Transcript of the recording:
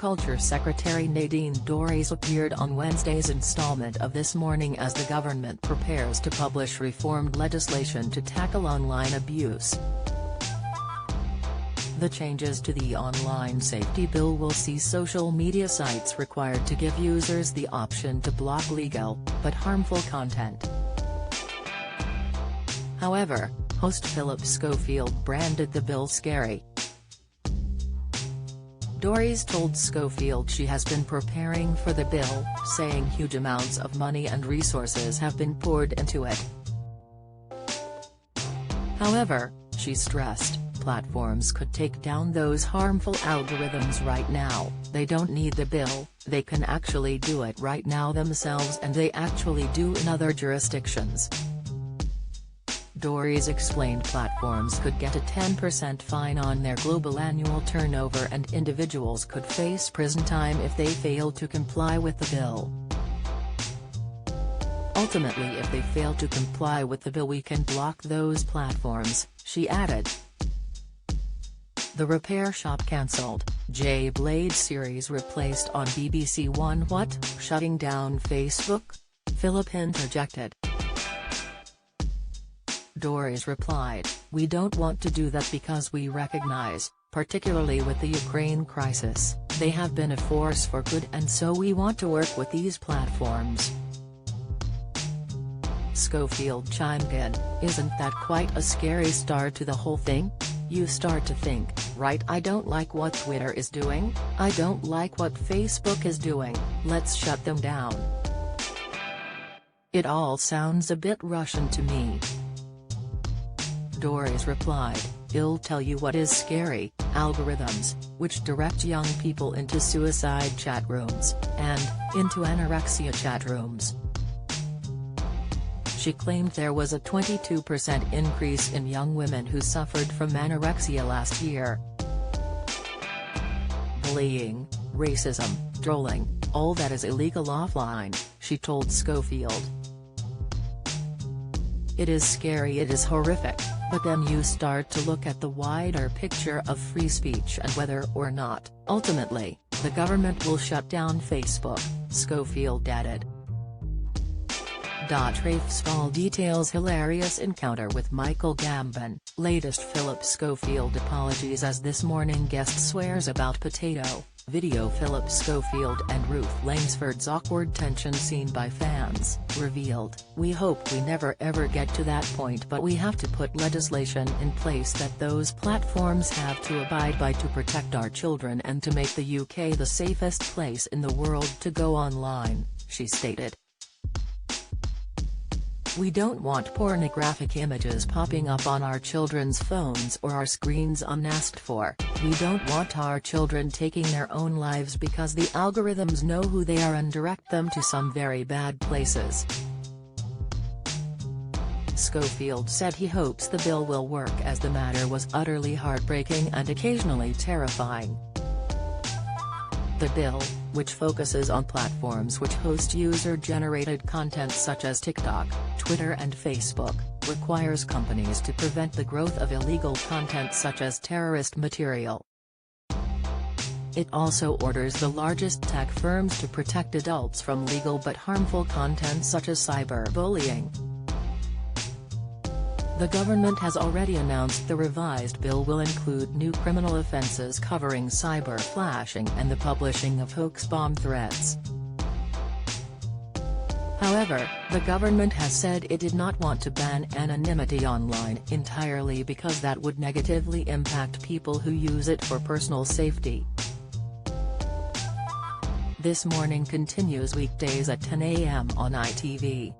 Agriculture Secretary Nadine Dorries appeared on Wednesday's installment of This Morning as the government prepares to publish reformed legislation to tackle online abuse. The changes to the online safety bill will see social media sites required to give users the option to block legal, but harmful content. However, host Phillip Schofield branded the bill scary. Dorries told Schofield she has been preparing for the bill, saying huge amounts of money and resources have been poured into it. However, she stressed, platforms could take down those harmful algorithms right now. They don't need the bill, they can actually do it right now themselves, and they actually do in other jurisdictions. Dorries explained platforms could get a 10% fine on their global annual turnover, and individuals could face prison time if they fail to comply with the bill. Ultimately, if they fail to comply with the bill, we can block those platforms, she added. The Repair Shop cancelled, J Blade series replaced on BBC One. What, shutting down Facebook? Phillip interjected. Dorries replied, "We don't want to do that because we recognize, particularly with the Ukraine crisis, they have been a force for good, and so we want to work with these platforms." Schofield chimed in, "Isn't that quite a scary start to the whole thing? You start to think, right, I don't like what Twitter is doing, I don't like what Facebook is doing, let's shut them down. It all sounds a bit Russian to me." Dorries replied, "I'll tell you what is scary, algorithms, which direct young people into suicide chat rooms, and into anorexia chat rooms." She claimed there was a 22% increase in young women who suffered from anorexia last year. Bullying, racism, trolling, all that is illegal offline, she told Schofield. "It is scary, it is horrific, but then you start to look at the wider picture of free speech and whether or not, ultimately, the government will shut down Facebook," Schofield added. Rafe's Fall details hilarious encounter with Michael Gambon, latest Phillip Schofield apologies as This Morning guest swears about potato, video Phillip Schofield and Ruth Langsford's awkward tension seen by fans, revealed, "We hope we never ever get to that point, but we have to put legislation in place that those platforms have to abide by to protect our children and to make the UK the safest place in the world to go online," she stated. "We don't want pornographic images popping up on our children's phones or our screens unasked for. We don't want our children taking their own lives because the algorithms know who they are and direct them to some very bad places." Schofield said he hopes the bill will work as the matter was utterly heartbreaking and occasionally terrifying. The bill, which focuses on platforms which host user-generated content such as TikTok, Twitter and Facebook, requires companies to prevent the growth of illegal content such as terrorist material. It also orders the largest tech firms to protect adults from legal but harmful content such as cyberbullying. The government has already announced the revised bill will include new criminal offences covering cyber flashing and the publishing of hoax bomb threats. However, the government has said it did not want to ban anonymity online entirely because that would negatively impact people who use it for personal safety. This Morning continues weekdays at 10 a.m. on ITV.